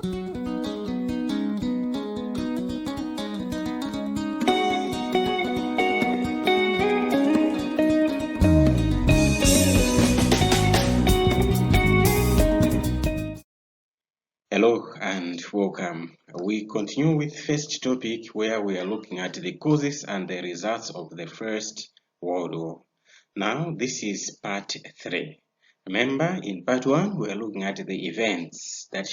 Hello and welcome. We continue with first topic where we are looking at the causes and the results of the First World War. Now this is part 3. Remember, in part 1 we are looking at the events that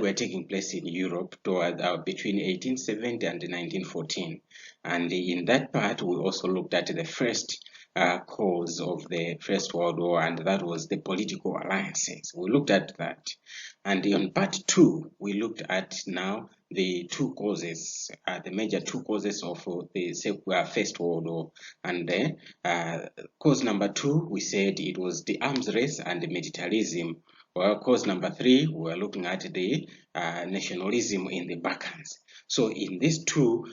were taking place in Europe toward between 1870 and 1914. And in that part we also looked at the first cause of the First World War, and that was the political alliances. We looked at that. And in part 2, we looked at now the two causes, the major two causes of the First World War. And cause number 2, we said it was the arms race and the militarism. Well, cause number 3, we are looking at the nationalism in the Balkans. So in these two,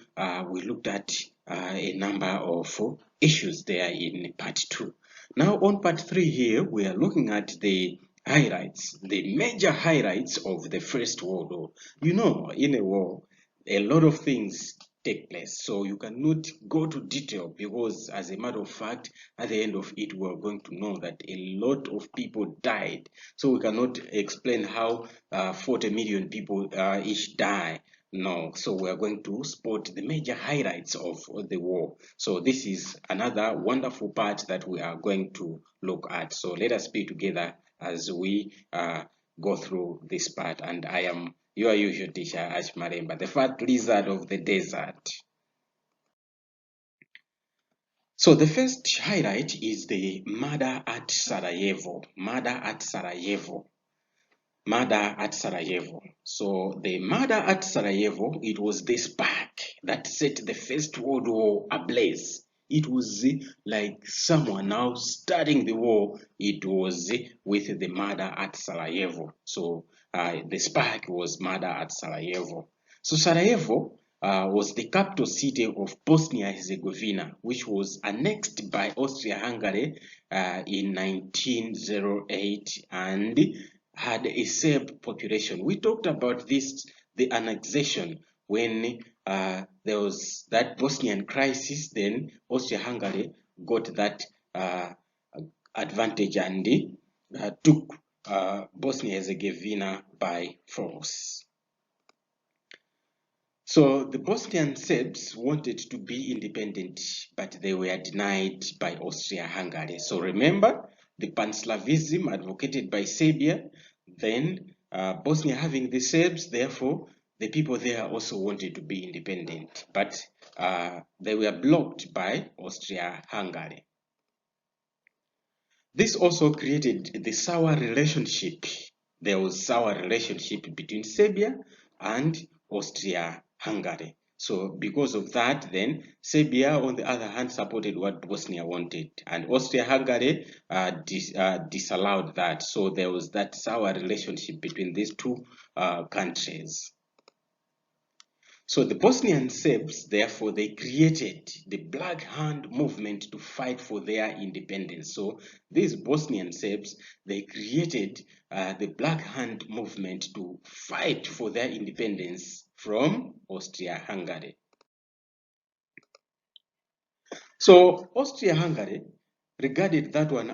we looked at a number of issues there in part 2. Now on part 3 here, we are looking at the highlights, the major highlights of the First World War. You know, in a war, a lot of things take place, so you cannot go to detail because, as a matter of fact, at the end of it, we are going to know that a lot of people died. So we cannot explain how 40 million people each die. No, so we are going to spot the major highlights of the war. So this is another wonderful part that we are going to look at. So let us be together as we go through this part. And I am your usual teacher, Ash Maremba, the fat lizard of the desert. So the first highlight is the murder at Sarajevo. Murder at Sarajevo. Murder at Sarajevo. So the murder at Sarajevo, it was the spark that set the First World War ablaze. It was like someone now starting the war. It was with the murder at Sarajevo. So the spark was murder at Sarajevo. So Sarajevo was the capital city of Bosnia-Herzegovina, which was annexed by Austria-Hungary in 1908 and had a Serb population. We talked about this, the annexation, when there was that Bosnian crisis. Then Austria-Hungary got that advantage and took Bosnia-Herzegovina by force. So the Bosnian Serbs wanted to be independent, but they were denied by Austria-Hungary. So remember, the Pan-Slavism advocated by Serbia, then Bosnia having the Serbs, therefore the people there also wanted to be independent, but they were blocked by Austria-Hungary. This also created the sour relationship. There was sour relationship between Serbia and Austria-Hungary. So because of that, then Serbia, on the other hand, supported what Bosnia wanted, and Austria-Hungary disallowed that. So there was that sour relationship between these two countries. So the Bosnian Serbs, therefore, they created the Black Hand movement to fight for their independence. So these Bosnian Serbs, they created the Black Hand movement to fight for their independence from Austria-Hungary. So Austria-Hungary regarded that one,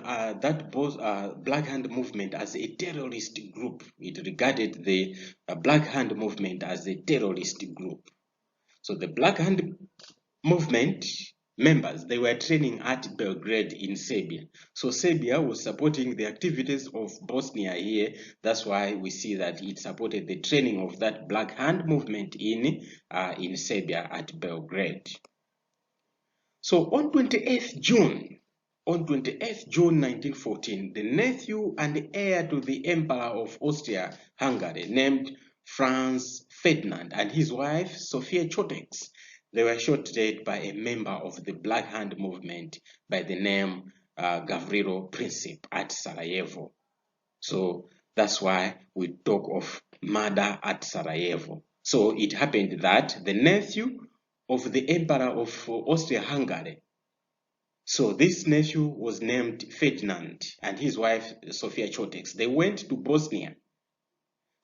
Black Hand movement as a terrorist group. It regarded the Black Hand movement as a terrorist group. So the Black Hand movement members, they were training at Belgrade in Serbia. So Serbia was supporting the activities of Bosnia here. That's why we see that it supported the training of that Black Hand movement in Serbia at Belgrade. So on 28th June 1914, the nephew and heir to the Emperor of Austria-Hungary, named Franz Ferdinand, and his wife Sophia Chotex, they were shot dead by a member of the Black Hand movement by the name Gavrilo Princip at Sarajevo. So that's why we talk of murder at Sarajevo. So it happened that the nephew of the Emperor of Austria-Hungary, so this nephew was named Ferdinand, and his wife Sophia Chotex, they went to Bosnia.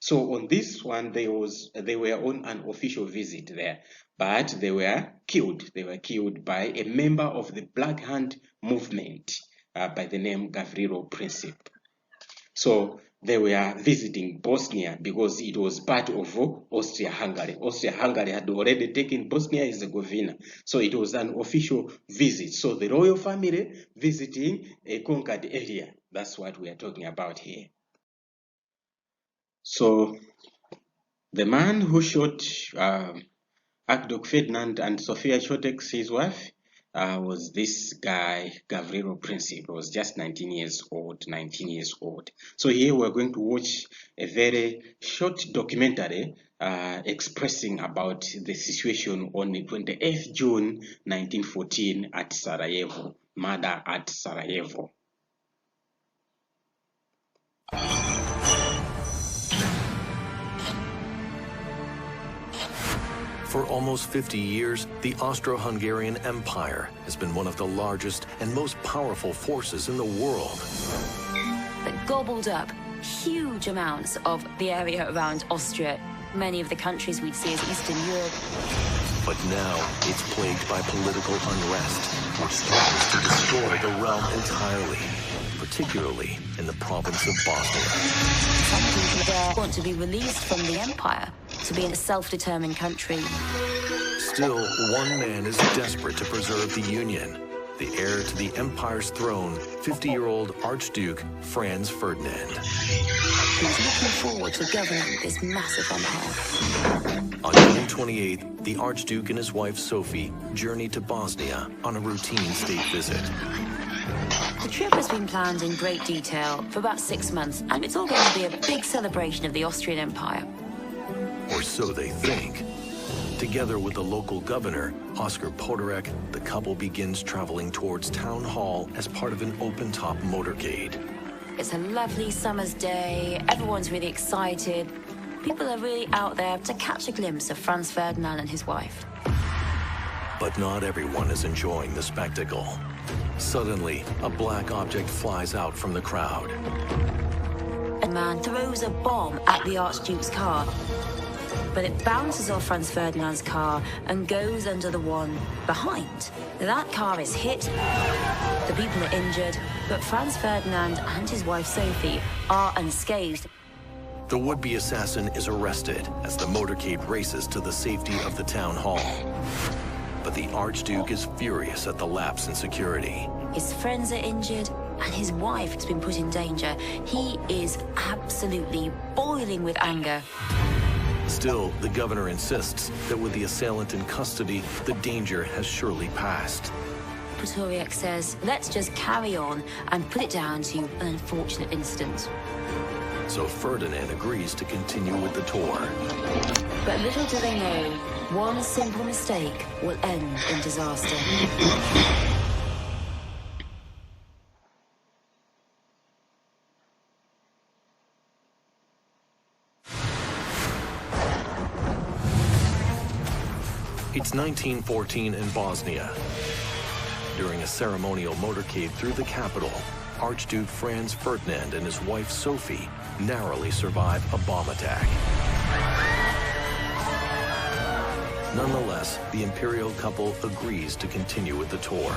So on this one, they were on an official visit there, but they were killed. They were killed by a member of the Black Hand movement by the name Gavrilo Princip. So they were visiting Bosnia because it was part of Austria-Hungary. Austria-Hungary had already taken Bosnia-Herzegovina, so it was an official visit. So the royal family visiting a conquered area. That's what we are talking about here. So the man who shot Archduke Ferdinand and Sofia Chotek, his wife, was this guy, Gavrilo Princip. He was just 19 years old. So here we're going to watch a very short documentary expressing about the situation on the 28th June 1914 at Sarajevo, murder at Sarajevo. For almost 50 years, the Austro-Hungarian Empire has been one of the largest and most powerful forces in the world. That gobbled up huge amounts of the area around Austria, many of the countries we'd see as Eastern Europe. But now it's plagued by political unrest, which threatens to destroy the realm entirely, particularly in the province of Bosnia. Some people there want to be released from the empire, to be in a self-determined country. Still, one man is desperate to preserve the union, the heir to the empire's throne, 50-year-old Archduke Franz Ferdinand. He's looking forward to governing this massive empire. On June 28th, the Archduke and his wife Sophie journeyed to Bosnia on a routine state visit. The trip has been planned in great detail for about 6 months, and it's all going to be a big celebration of the Austrian Empire. Or so they think. Together with the local governor, Oskar Podorek, the couple begins traveling towards Town Hall as part of an open-top motorcade. It's a lovely summer's day, everyone's really excited. People are really out there to catch a glimpse of Franz Ferdinand and his wife. But not everyone is enjoying the spectacle. Suddenly, a black object flies out from the crowd. A man throws a bomb at the Archduke's car, but it bounces off Franz Ferdinand's car and goes under the one behind. That car is hit, the people are injured, but Franz Ferdinand and his wife Sophie are unscathed. The would-be assassin is arrested as the motorcade races to the safety of the town hall. But the Archduke is furious at the lapse in security. His friends are injured, and his wife has been put in danger. He is absolutely boiling with anger. Still, the governor insists that with the assailant in custody, the danger has surely passed. Podorek says, let's just carry on and put it down to an unfortunate incident. So Ferdinand agrees to continue with the tour. But little do they know, one simple mistake will end in disaster. It's 1914 in Bosnia. During a ceremonial motorcade through the capital, Archduke Franz Ferdinand and his wife Sophie narrowly survive a bomb attack. Nonetheless, the imperial couple agrees to continue with the tour.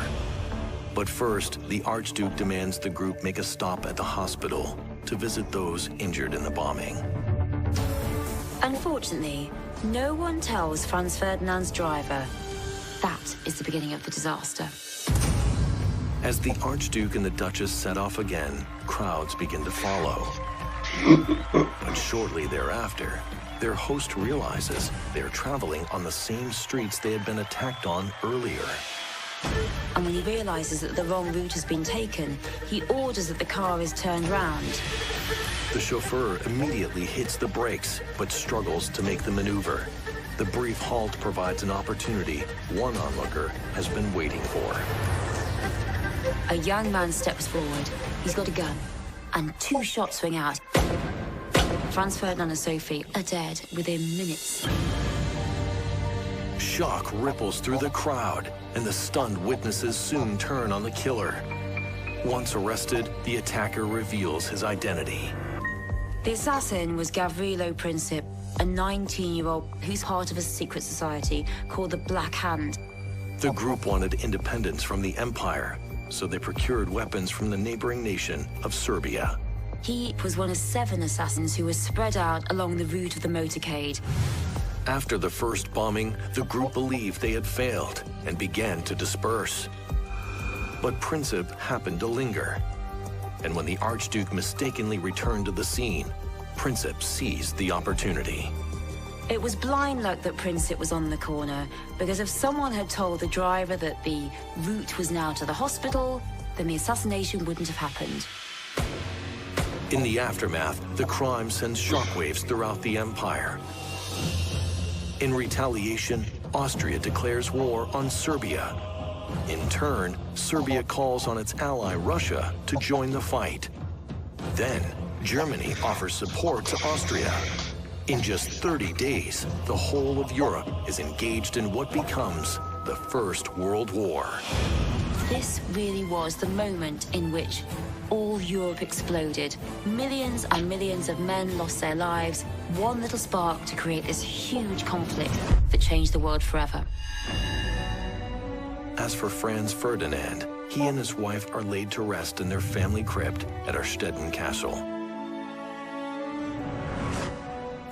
But first, the Archduke demands the group make a stop at the hospital to visit those injured in the bombing. Unfortunately, no one tells Franz Ferdinand's driver that is the beginning of the disaster. As the Archduke and the Duchess set off again, crowds begin to follow. But shortly thereafter, their host realizes they're traveling on the same streets they had been attacked on earlier. And when he realizes that the wrong route has been taken, he orders that the car is turned round. The chauffeur immediately hits the brakes, but struggles to make the maneuver. The brief halt provides an opportunity one onlooker has been waiting for. A young man steps forward. He's got a gun, and 2 shots ring out. Franz Ferdinand and Sophie are dead within minutes. Shock ripples through the crowd, and the stunned witnesses soon turn on the killer. Once arrested, the attacker reveals his identity. The assassin was Gavrilo Princip, a 19-year-old who's part of a secret society called the Black Hand. The group wanted independence from the empire, so they procured weapons from the neighboring nation of Serbia. He was one of 7 assassins who were spread out along the route of the motorcade. After the first bombing, the group believed they had failed and began to disperse. But Princip happened to linger. And when the Archduke mistakenly returned to the scene, Princip seized the opportunity. It was blind luck that Princip was on the corner, because if someone had told the driver that the route was now to the hospital, then the assassination wouldn't have happened. In the aftermath, the crime sends shockwaves throughout the empire. In retaliation, Austria declares war on Serbia. In turn, Serbia calls on its ally Russia to join the fight. Then, Germany offers support to Austria. In just 30 days, the whole of Europe is engaged in what becomes the First World War. This really was the moment in which all Europe exploded. Millions and millions of men lost their lives. One little spark to create this huge conflict that changed the world forever. As for Franz Ferdinand, he and his wife are laid to rest in their family crypt at Arstetten Castle.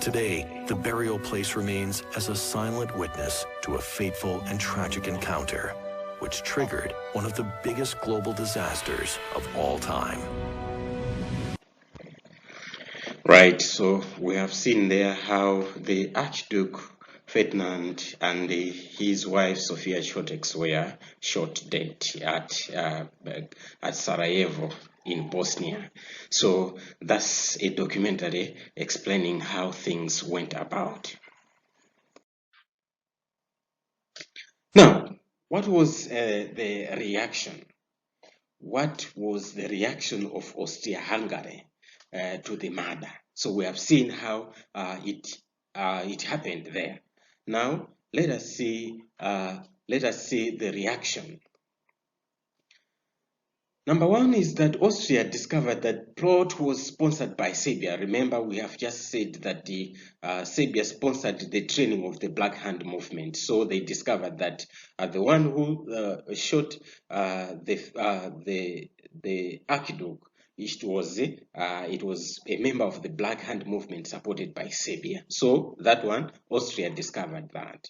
Today, the burial place remains as a silent witness to a fateful and tragic encounter, which triggered one of the biggest global disasters of all time. Right, so we have seen there how the Archduke Ferdinand and his wife Sofia Shotex were shot dead at Sarajevo in Bosnia. So that's a documentary explaining how things went about. Now, what was the reaction? What was the reaction of Austria-Hungary to the murder? So we have seen how it happened there. Now let us see the reaction. Number one is that Austria discovered that plot was sponsored by Serbia. Remember, we have just said that the Serbia sponsored the training of the Black Hand movement. So they discovered that the one who shot the Archduke, it was a member of the Black Hand movement supported by Serbia. So that one, Austria discovered that.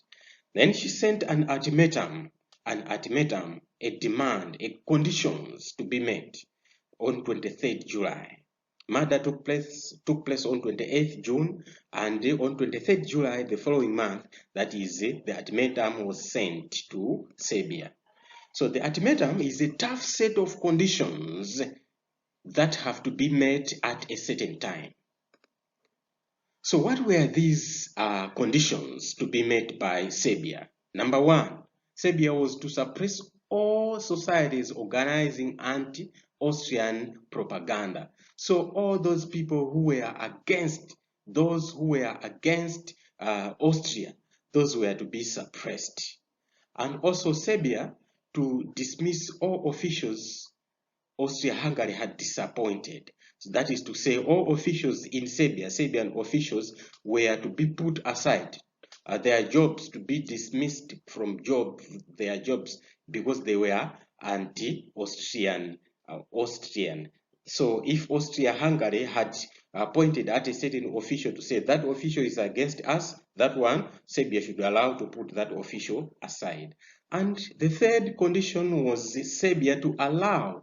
Then she sent an ultimatum, a demand, a conditions to be met on 23rd July. Murder took place on 28th June, and on 23rd July the following month, that is, the ultimatum was sent to Serbia. So the ultimatum is a tough set of conditions that have to be met at a certain time. So what were these conditions to be met by Serbia? Number one, Serbia was to suppress all societies organizing anti-Austrian propaganda. So all those people who were against, Austria, those were to be suppressed. And also Serbia to dismiss all officials Austria-Hungary had disappointed. So that is to say, all officials in Serbia, Serbian officials, were to be put aside. Their jobs to be dismissed from their jobs because they were anti-Austrian. So if Austria-Hungary had appointed at a certain official to say that official is against us, that one, Serbia should allow to put that official aside. And the third condition was Serbia to allow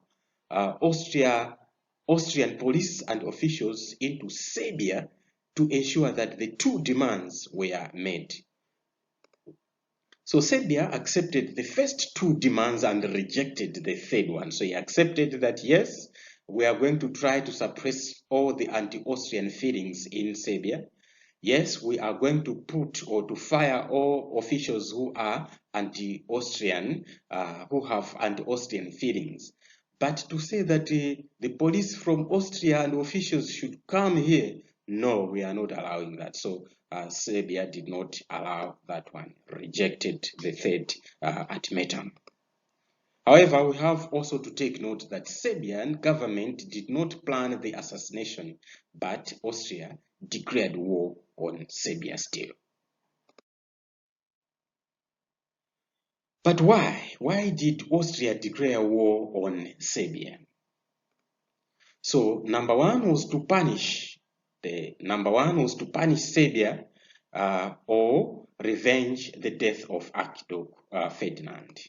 Austrian police and officials into Serbia to ensure that the two demands were met. So Serbia accepted the first two demands and rejected the third one. So he accepted that, yes, we are going to try to suppress all the anti-Austrian feelings in Serbia. Yes, we are going to put or to fire all officials who are anti-Austrian, who have anti-Austrian feelings. But to say that the police from Austria and officials should come here, no, we are not allowing that. So Serbia did not allow that one, rejected the third ultimatum. However, we have also to take note that Serbian government did not plan the assassination, but Austria declared war on Serbia still. But why? Why did Austria declare war on Serbia? So number one was to punish Serbia or revenge the death of Archduke Ferdinand.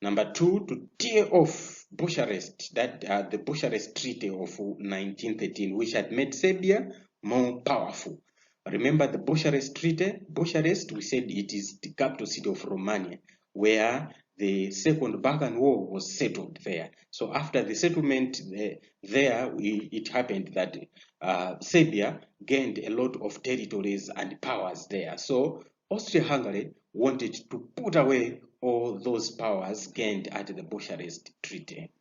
Number two, to tear off Bucharest, the Bucharest Treaty of 1913, which had made Serbia more powerful. Remember the Bucharest Treaty? Bucharest, we said it is the capital city of Romania, where the Second Balkan War was settled there. So after the settlement it happened that Serbia gained a lot of territories and powers there. So Austria-Hungary wanted to put away all those powers gained at the Bucharest Treaty,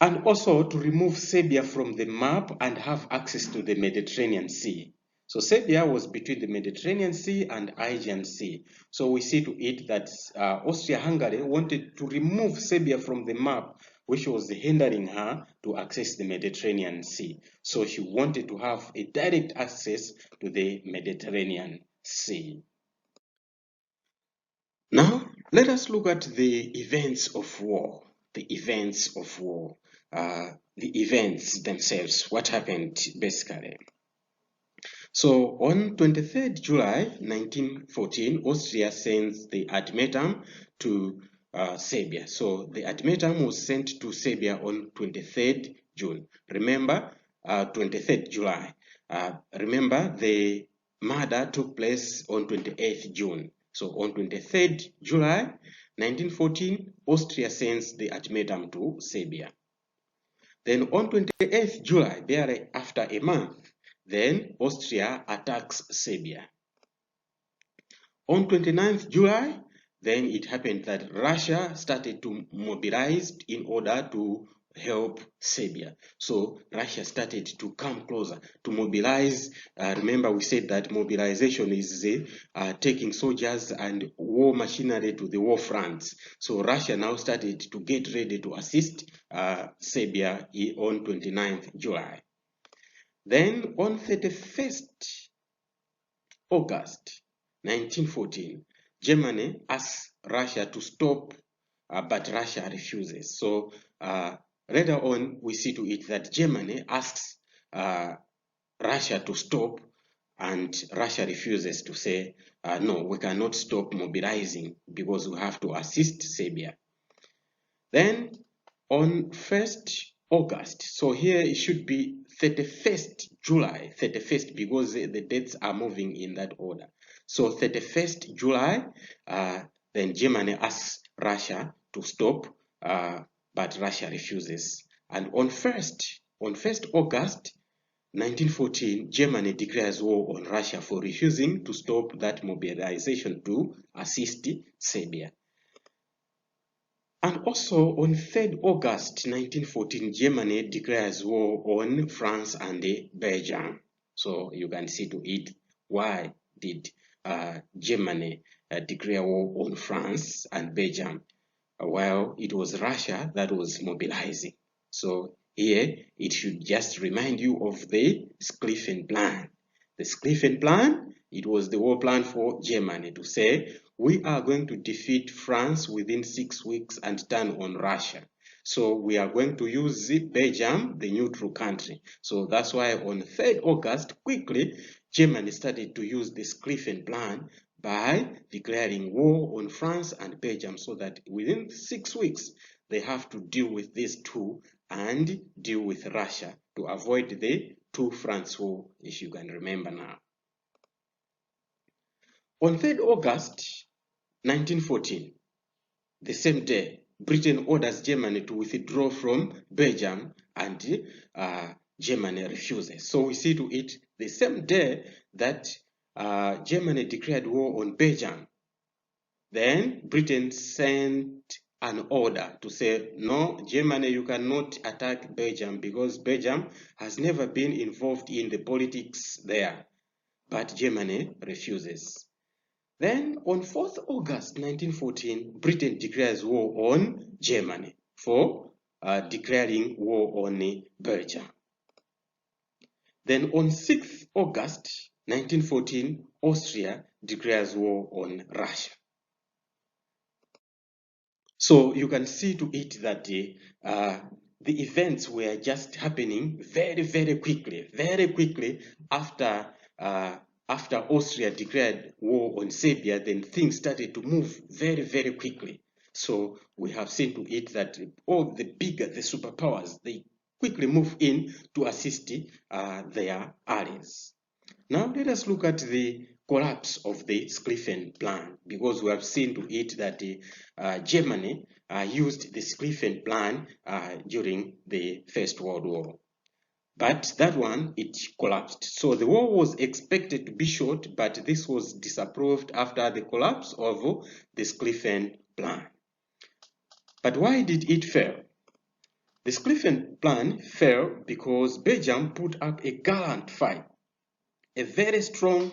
and also to remove Serbia from the map and have access to the Mediterranean Sea. So Serbia was between the Mediterranean Sea and Aegean Sea. So we see to it that Austria-Hungary wanted to remove Serbia from the map, which was hindering her to access the Mediterranean Sea. So she wanted to have a direct access to the Mediterranean Sea. Now, let us look at the events of war. The events of war. The events themselves. What happened basically? So on 23rd July 1914, Austria sends the ultimatum to Serbia. So the ultimatum was sent to Serbia on 23rd June. Remember, 23rd July. Remember, the murder took place on 28th June. So on 23rd July 1914, Austria sends the ultimatum to Serbia. Then on 28th July, barely after a month, then Austria attacks Serbia. On 29th July, then it happened that Russia started to mobilize in order to help Serbia. So Russia started to come closer to mobilize. Remember, we said that mobilization is taking soldiers and war machinery to the war fronts. So Russia now started to get ready to assist Serbia on 29th July. Then on 31st August 1914, Germany asks Russia to stop, but Russia refuses. So later on, we see to it that Germany asks Russia to stop, and Russia refuses to say, no, we cannot stop mobilizing because we have to assist Serbia. Then on 1st August, so here it should be 31st July, 31st, because the dates are moving in that order. So 31st July, then Germany asks Russia to stop, but Russia refuses. And on 1st August 1914, Germany declares war on Russia for refusing to stop that mobilization to assist Serbia. And also on 3rd August 1914, Germany declares war on France and Belgium. So you can see to it, why did Germany declare war on France and Belgium? Well, it was Russia that was mobilizing. So here, it should just remind you of the Schlieffen Plan. The Schlieffen Plan, it was the war plan for Germany to say, we are going to defeat France within 6 weeks and turn on Russia. So we are going to use Belgium, the neutral country. So that's why on 3rd August, quickly, Germany started to use the Schlieffen Plan by declaring war on France and Belgium, so that within 6 weeks, they have to deal with these two and deal with Russia to avoid the two-France war, if you can remember now. On 3rd August 1914, the same day, Britain orders Germany to withdraw from Belgium, and Germany refuses. So we see to it the same day that Germany declared war on Belgium. Then Britain sent an order to say, no, Germany, you cannot attack Belgium because Belgium has never been involved in the politics there. But Germany refuses. Then on 4th August 1914, Britain declares war on Germany for declaring war on Belgium. Then on 6th August 1914, Austria declares war on Russia. So you can see to it that the events were just happening very quickly after Austria declared war on Serbia. Then things started to move very quickly. So we have seen to it that all the superpowers, they quickly move in to assist their allies. Now let us look at the collapse of the Schlieffen Plan, because we have seen to it that Germany used the Schlieffen Plan during the First World War. But that one, it collapsed. So the war was expected to be short, but this was disapproved after the collapse of the Schlieffen Plan. But why did it fail? The Schlieffen Plan fell because Belgium put up a gallant fight, a very strong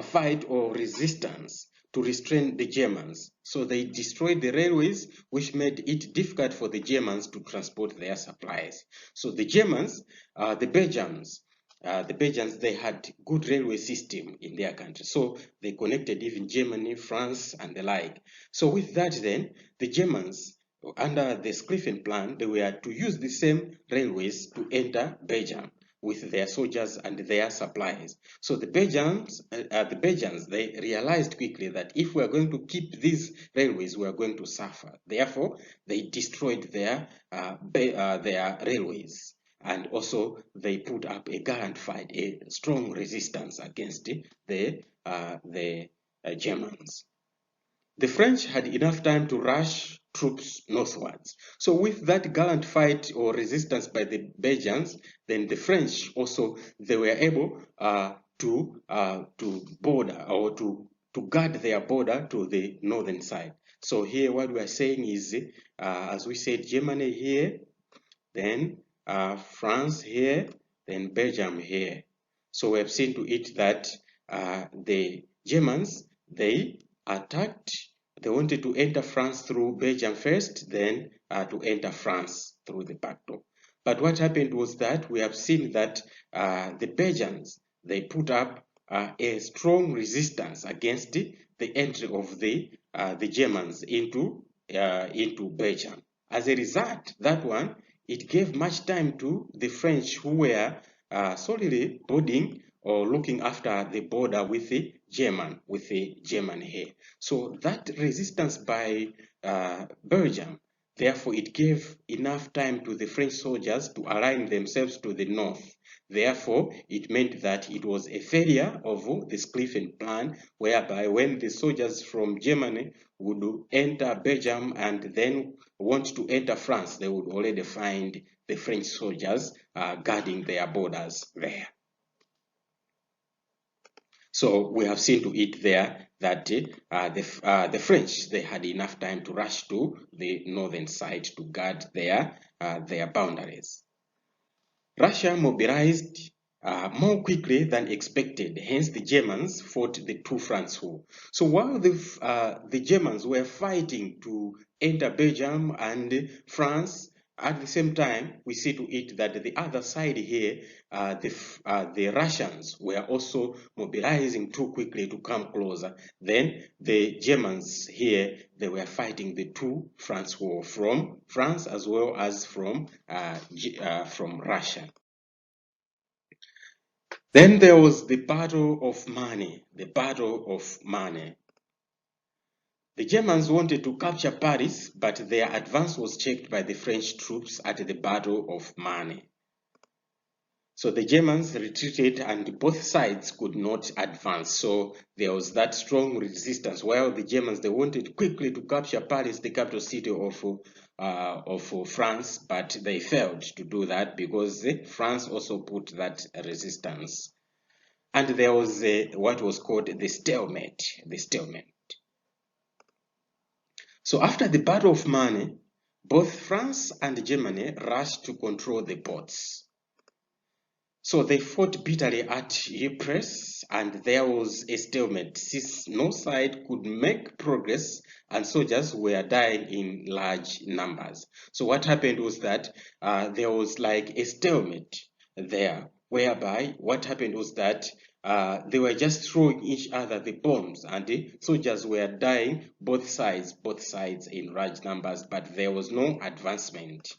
fight or resistance to restrain the Germans. So they destroyed the railways, which made it difficult for the Germans to transport their supplies. So the Germans, the Belgians, they had good railway system in their country. So they connected even Germany, France, and the like. So with that then, the Germans, under the Schlieffen Plan, they were to use the same railways to enter Belgium with their soldiers and their supplies. So the Belgians, they realized quickly that if we are going to keep these railways, we are going to suffer. Therefore, they destroyed their railways, and also they put up a gallant fight, a strong resistance against the Germans. The French had enough time to rush troops northwards. So with that gallant fight or resistance by the Belgians, then the French also, they were able to border or to guard their border to the northern side. So here what we are saying is, as we said, Germany here, then France here, then Belgium here. So we have seen to it that the Germans, they they wanted to enter France through Belgium first, then to enter France through the back door. But what happened was that we have seen that the Belgians, they put up a strong resistance against the entry of the Germans into Belgium. As a result, that one, it gave much time to the French, who were solely boarding or looking after the border with the German here. So that resistance by Belgium, therefore it gave enough time to the French soldiers to align themselves to the north. Therefore, it meant that it was a failure of the Schlieffen Plan, whereby when the soldiers from Germany would enter Belgium and then want to enter France, they would already find the French soldiers guarding their borders there. So we have seen to it there that the French, they had enough time to rush to the northern side to guard their boundaries. Russia mobilized more quickly than expected. Hence, the Germans fought the two-France war. So while the Germans were fighting to enter Belgium and France, at the same time, we see to it that the other side here, the Russians were also mobilizing too quickly to come closer. Then the Germans here, they were fighting the two-France war from France as well as from Russia. Then there was the Battle of Marne. The Battle of Marne. The Germans wanted to capture Paris, but their advance was checked by the French troops at the Battle of Marne. So the Germans retreated and both sides could not advance. So there was that strong resistance. While the Germans, they wanted quickly to capture Paris, the capital city of France, but they failed to do that because France also put that resistance. And there was what was called the stalemate. The stalemate. So after the Battle of Marne, both France and Germany rushed to control the ports. So they fought bitterly at Ypres and there was a stalemate since no side could make progress and soldiers were dying in large numbers. So what happened was that there was like a stalemate there, whereby what happened was that they were just throwing each other the bombs, and the soldiers were dying both sides in large numbers, but there was no advancement.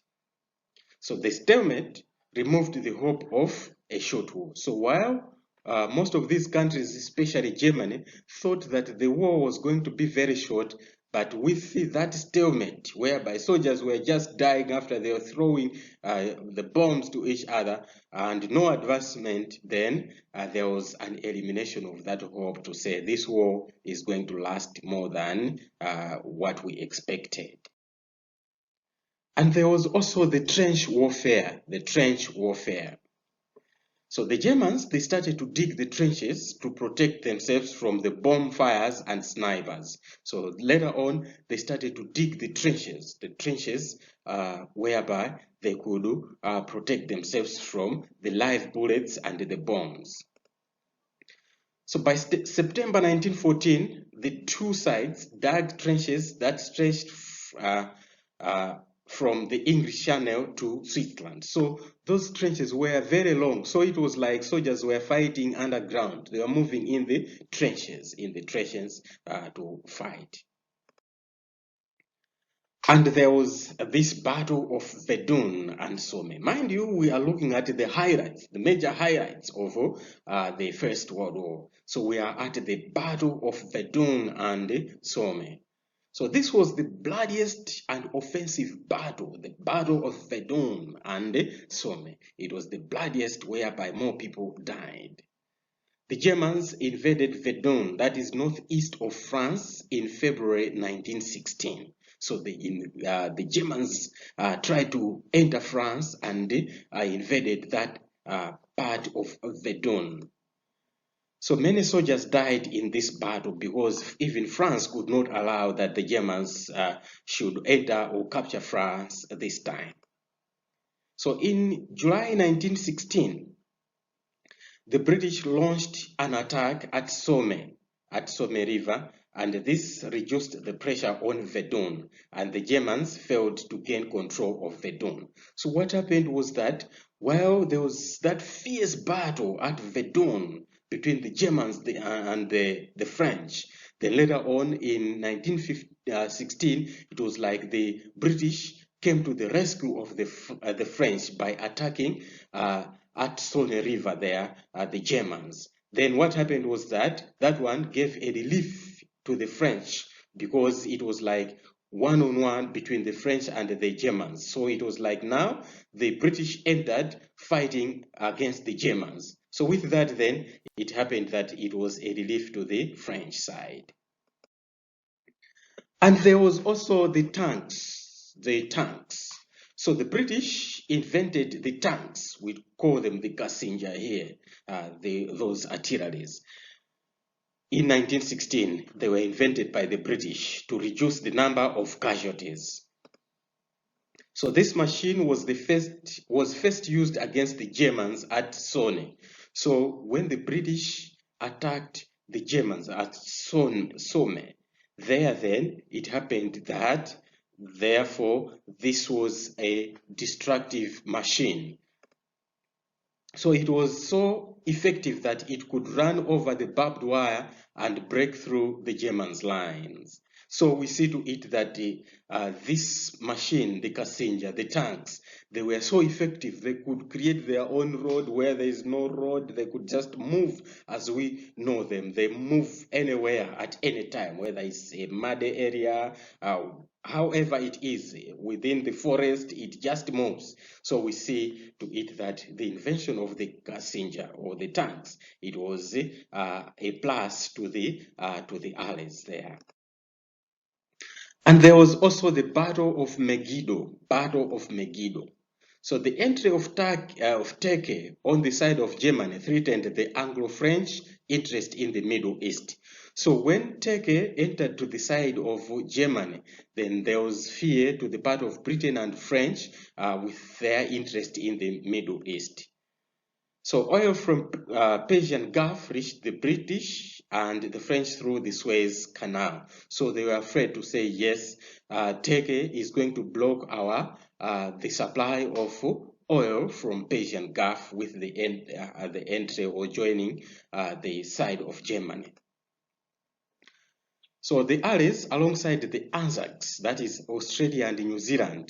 So the stalemate removed the hope of a short war. So while most of these countries, especially Germany, thought that the war was going to be very short, but with that stalemate, whereby soldiers were just dying after they were throwing the bombs to each other and no advancement, then there was an elimination of that hope to say this war is going to last more than what we expected. And there was also the trench warfare, So the Germans, they started to dig the trenches to protect themselves from the bomb fires and snipers. So later on, they started to dig the trenches whereby they could protect themselves from the live bullets and the bombs. So by September 1914, the two sides dug trenches that stretched from the English Channel to Switzerland. So those trenches were very long. So it was like soldiers were fighting underground. They were moving in the trenches, to fight. And there was this battle of Verdun and Somme. Mind you, we are looking at the highlights, the major highlights of the First World War. So we are at the battle of Verdun and Somme. So this was the bloodiest and offensive battle, the battle of Verdun and Somme. It was the bloodiest, whereby more people died. The Germans invaded Verdun, that is northeast of France, in February 1916. So the Germans tried to enter France and invaded that part of Verdun. So many soldiers died in this battle because even France could not allow that the Germans should enter or capture France this time. So in July 1916, the British launched an attack at Somme River, and this reduced the pressure on Verdun, and the Germans failed to gain control of Verdun. So what happened was that while there was that fierce battle at Verdun between the Germans and the French, then later on in 1916, it was like the British came to the rescue of the French by attacking at Somme River there, the Germans. Then what happened was that one gave a relief to the French because it was like one-on-one between the French and the Germans. So it was like now the British entered fighting against the Germans. So with that then, it happened that it was a relief to the French side. And there was also the tanks. So the British invented the tanks. We call them the Gassenger here, those artilleries. In 1916, they were invented by the British to reduce the number of casualties. So this machine was first used against the Germans at Somme. So when the British attacked the Germans at Somme, there then it happened that therefore this was a destructive machine. So it was so effective that it could run over the barbed wire and break through the Germans' lines. So we see to it that this machine, the Gassenger, the tanks, they were so effective. They could create their own road where there is no road. They could just move as we know them. They move anywhere at any time, whether it's a muddy area, however it is, within the forest, it just moves. So we see to it that the invention of the Gassenger or the tanks, it was a plus to the Allies there. And there was also the Battle of Megiddo. So the entry of Turkey on the side of Germany threatened the Anglo-French interest in the Middle East. So when Turkey entered to the side of Germany, then there was fear to the part of Britain and French with their interest in the Middle East. So oil from Persian Gulf reached the British and the French through the Suez Canal. So they were afraid to say, yes, Turkey is going to block our the supply of oil from Persian Gulf with the entry or joining the side of Germany. So the Allies, alongside the Anzacs, that is Australia and New Zealand,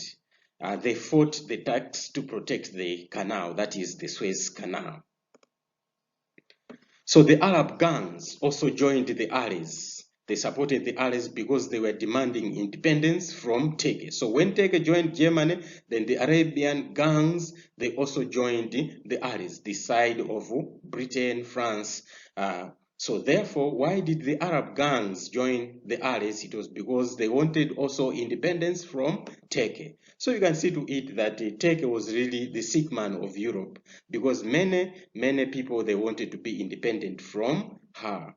they fought the Turks to protect the canal, that is the Suez Canal. So the Arab gangs also joined the Allies. They supported the Allies because they were demanding independence from Turkey. So when Turkey joined Germany, then the Arabian gangs, they also joined the Allies, the side of Britain, France. So therefore, why did the Arab gangs join the Allies? It was because they wanted also independence from Turkey. So you can see to it that Turkey was really the sick man of Europe, because many people, they wanted to be independent from her.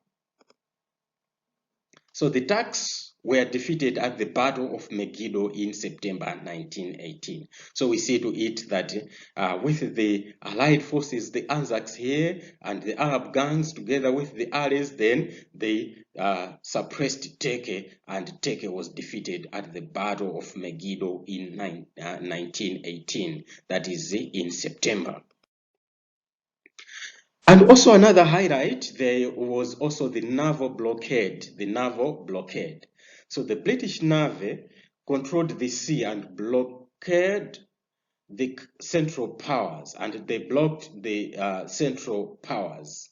So the Turks were defeated at the Battle of Megiddo in September 1918. So we see to it that with the Allied forces, the Anzacs here and the Arab gangs together with the Allies, then they suppressed Turkey, and Turkey was defeated at the Battle of Megiddo in 1918, that is in September. And also another highlight, there was also the naval blockade, So the British Navy controlled the sea and blockaded the Central Powers, and they blocked the Central Powers.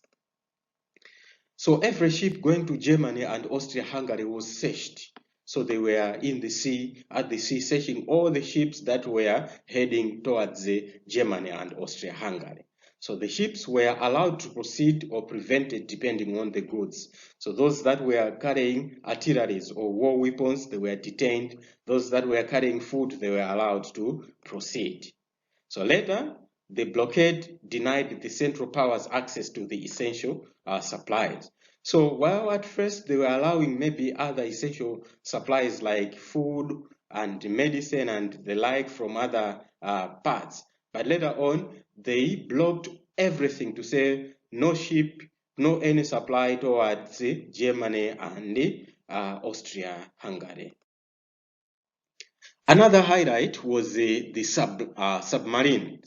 So every ship going to Germany and Austria-Hungary was searched. So they were in the sea, at the sea, searching all the ships that were heading towards Germany and Austria-Hungary. So the ships were allowed to proceed or prevented depending on the goods. So those that were carrying artilleries or war weapons, they were detained. Those that were carrying food, they were allowed to proceed. So later, the blockade denied the Central Powers access to the essential supplies. So while at first they were allowing maybe other essential supplies like food and medicine and the like from other parts, but later on they blocked everything to say no ship, no any supply towards Germany and Austria-Hungary. Another highlight was the submarine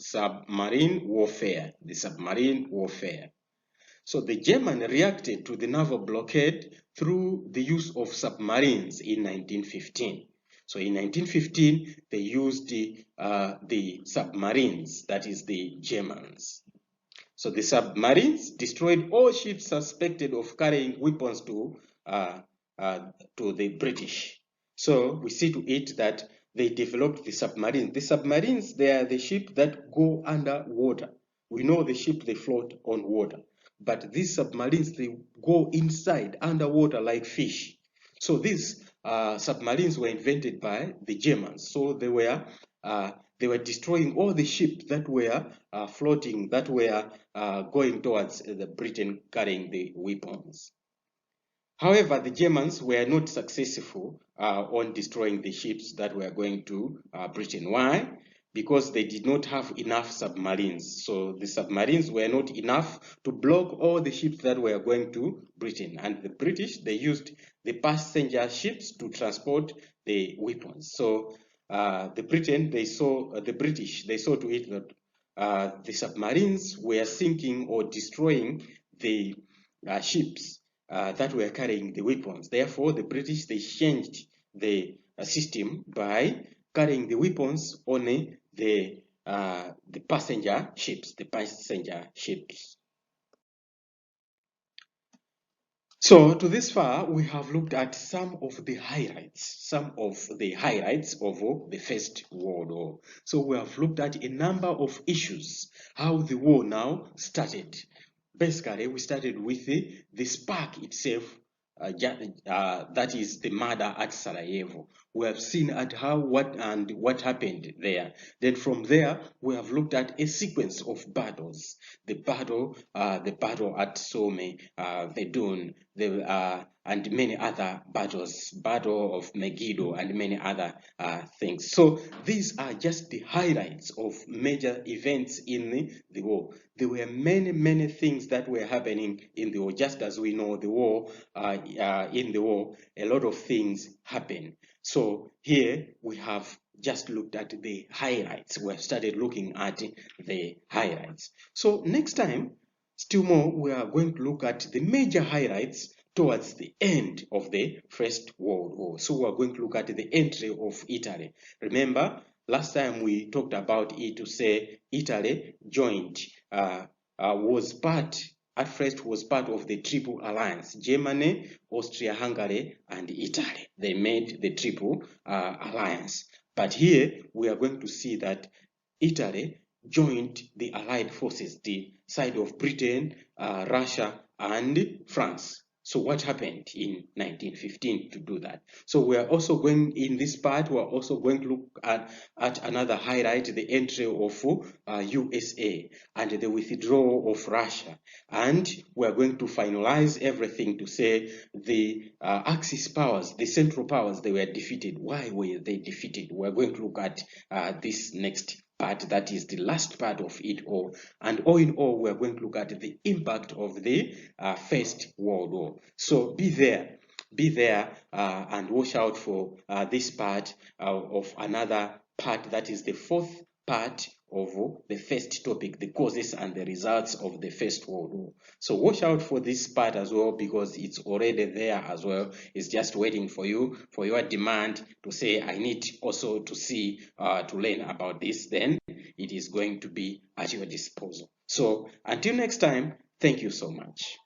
warfare. So the Germans reacted to the naval blockade through the use of submarines in 1915. So in 1915, they used the submarines, that is the Germans. So the submarines destroyed all ships suspected of carrying weapons to the British. So we see to it that they developed the submarines. The submarines, they are the ships that go underwater. We know the ship, they float on water. But these submarines, they go inside, underwater, like fish. So these submarines were invented by the Germans. So they were destroying all the ships that were floating, that were going towards the Britain carrying the weapons. However, the Germans were not successful on destroying the ships that were going to Britain. Why? Because they did not have enough submarines. So the submarines were not enough to block all the ships that were going to Britain. And the British, they used the passenger ships to transport the weapons. So the British, they saw to it that the submarines were sinking or destroying the ships that were carrying the weapons. Therefore, the British, they changed the system by carrying the weapons on the passenger ships. So to this far, we have looked at some of the highlights of the First World War. So we have looked at a number of issues, how the war now started. Basically, we started with the spark itself, that is the murder at Sarajevo. We have seen at what happened there. Then from there, we have looked at a sequence of battles. The battle at Somme, Verdun, and many other battles, Battle of Megiddo, and many other things. So these are just the highlights of major events in the war. There were many things that were happening in the war. Just as we know, the war, in the war, a lot of things happen. So here we have just looked at the highlights. We have started looking at the highlights. So next time, still more, we are going to look at the major highlights towards the end of the First World War. So we are going to look at the entry of Italy. Remember, last time we talked about it to say Italy joined, was part of the Triple Alliance: Germany, Austria-Hungary, and Italy. They made the Triple Alliance. But here we are going to see that Italy joined the Allied forces, the side of Britain, Russia, and France. So what happened in 1915 to do that? So we are also going, in this part, we are also going to look at another highlight, the entry of USA and the withdrawal of Russia. And we are going to finalize everything to say the Axis powers, the Central powers, they were defeated. Why were they defeated? We are going to look at this next part, that is the last part of it all. And all in all, we are going to look at the impact of the First World War. So be there and watch out for this part of another part, that is the fourth part of the first topic, the causes and the results of the First World War. So watch out for this part as well, because it's already there as well. It's just waiting for you, for your demand to say, I need also to see, to learn about this. Then it is going to be at your disposal. So until next time, thank you so much.